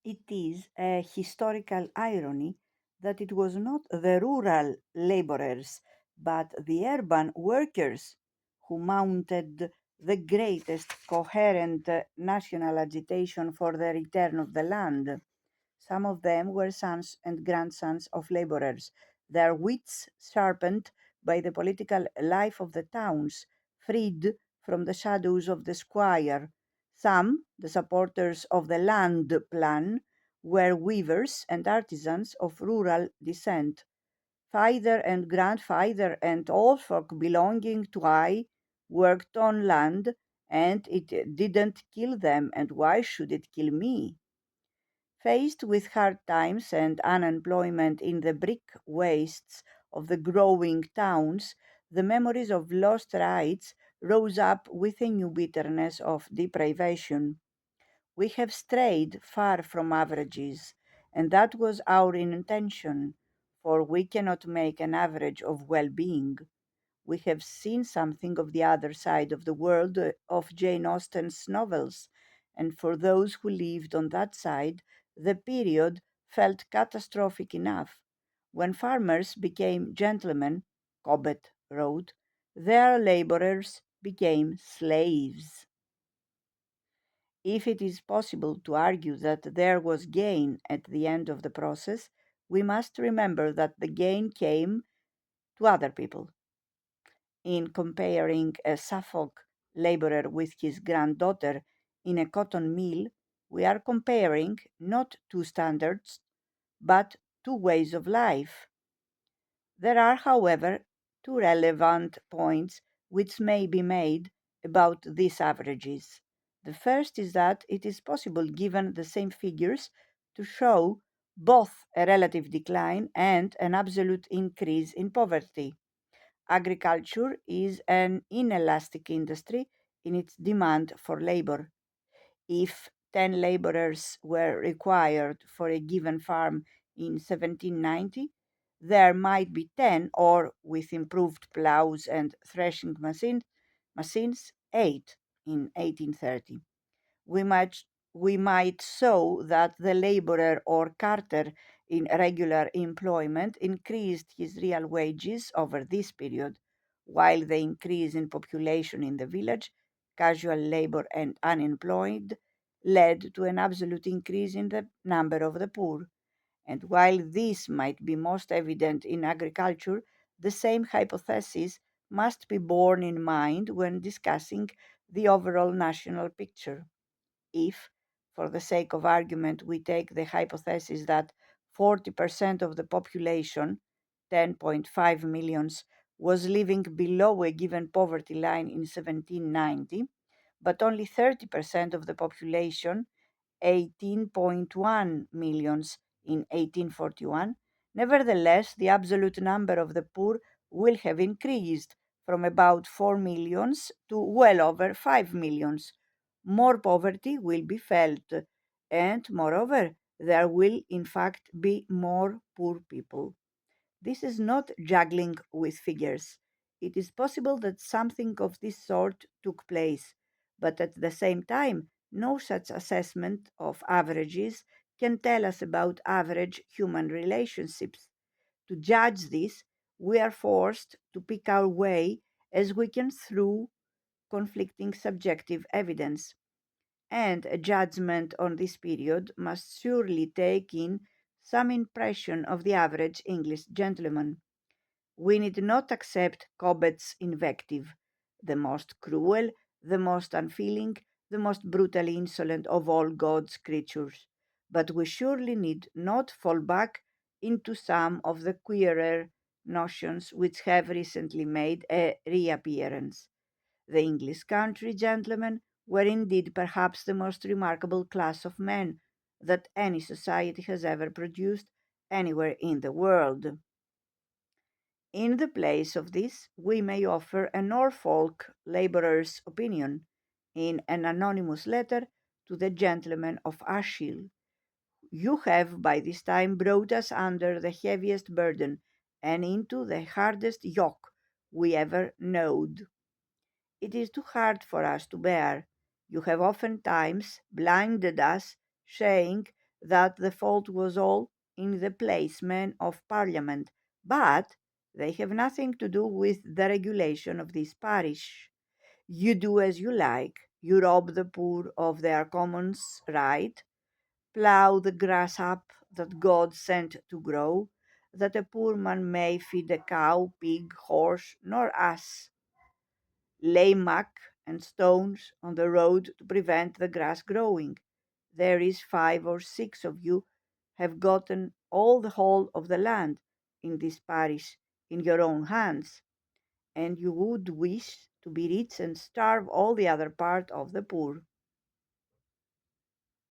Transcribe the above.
It is a historical irony that it was not the rural laborers but the urban workers who mounted the greatest coherent national agitation for the return of the land. Some of them were sons and grandsons of laborers, their wits sharpened by the political life of the towns, freed from the shadows of the squire. Some, the supporters of the land plan, were weavers and artisans of rural descent. Father and grandfather and all folk belonging to I worked on land, and it didn't kill them, and why should it kill me? Faced with hard times and unemployment in the brick wastes of the growing towns, the memories of lost rights rose up with a new bitterness of deprivation. We have strayed far from averages, and that was our intention, for we cannot make an average of well being. We have seen something of the other side of the world of Jane Austen's novels, and for those who lived on that side, the period felt catastrophic enough. When farmers became gentlemen, Cobbett wrote, their laborers became slaves. If it is possible to argue that there was gain at the end of the process, we must remember that the gain came to other people. In comparing a Suffolk laborer with his granddaughter in a cotton mill, we are comparing not two standards, but two ways of life. There are, however, two relevant points which may be made about these averages. The first is that it is possible, given the same figures, to show both a relative decline and an absolute increase in poverty. Agriculture is an inelastic industry in its demand for labor. If 10 laborers were required for a given farm in 1790, there might be 10, or with improved plows and threshing machines 8 in 1830. We might, we might show that the laborer or carter in regular employment increased his real wages over this period, while the increase in population in the village, casual labor and unemployed, led to an absolute increase in the number of the poor. And while this might be most evident in agriculture, the same hypothesis must be borne in mind when discussing the overall national picture. If, for the sake of argument, we take the hypothesis that 40% of the population, 10.5 millions, was living below a given poverty line in 1790, but only 30% of the population, 18.1 millions, in 1841, nevertheless, the absolute number of the poor will have increased from about 4 millions to well over 5 millions. More poverty will be felt, and moreover, there will in fact be more poor people. This is not juggling with figures. It is possible that something of this sort took place, but at the same time, no such assessment of averages can tell us about average human relationships. To judge this, we are forced to pick our way as we can through conflicting subjective evidence, and a judgment on this period must surely take in some impression of the average English gentleman. We need not accept Cobbett's invective, the most cruel, the most unfeeling, the most brutally insolent of all God's creatures, but we surely need not fall back into some of the queerer notions which have recently made a reappearance. The English country gentlemen were indeed perhaps the most remarkable class of men that any society has ever produced anywhere in the world. In the place of this, we may offer a Norfolk labourer's opinion in an anonymous letter to the gentleman of Ashiel. You have by this time brought us under the heaviest burden and into the hardest yoke we ever knowed. It is too hard for us to bear. You have oftentimes blinded us, saying that the fault was all in the placemen of Parliament, but they have nothing to do with the regulation of this parish. You do as you like, you rob the poor of their commons right, plough the grass up that God sent to grow, that a poor man may feed a cow, pig, horse, nor ass. Lay muck and stones on the road to prevent the grass growing. There is 5 or 6 of you have gotten all the whole of the land in this parish in your own hands, and you would wish to be rich and starve all the other part of the poor.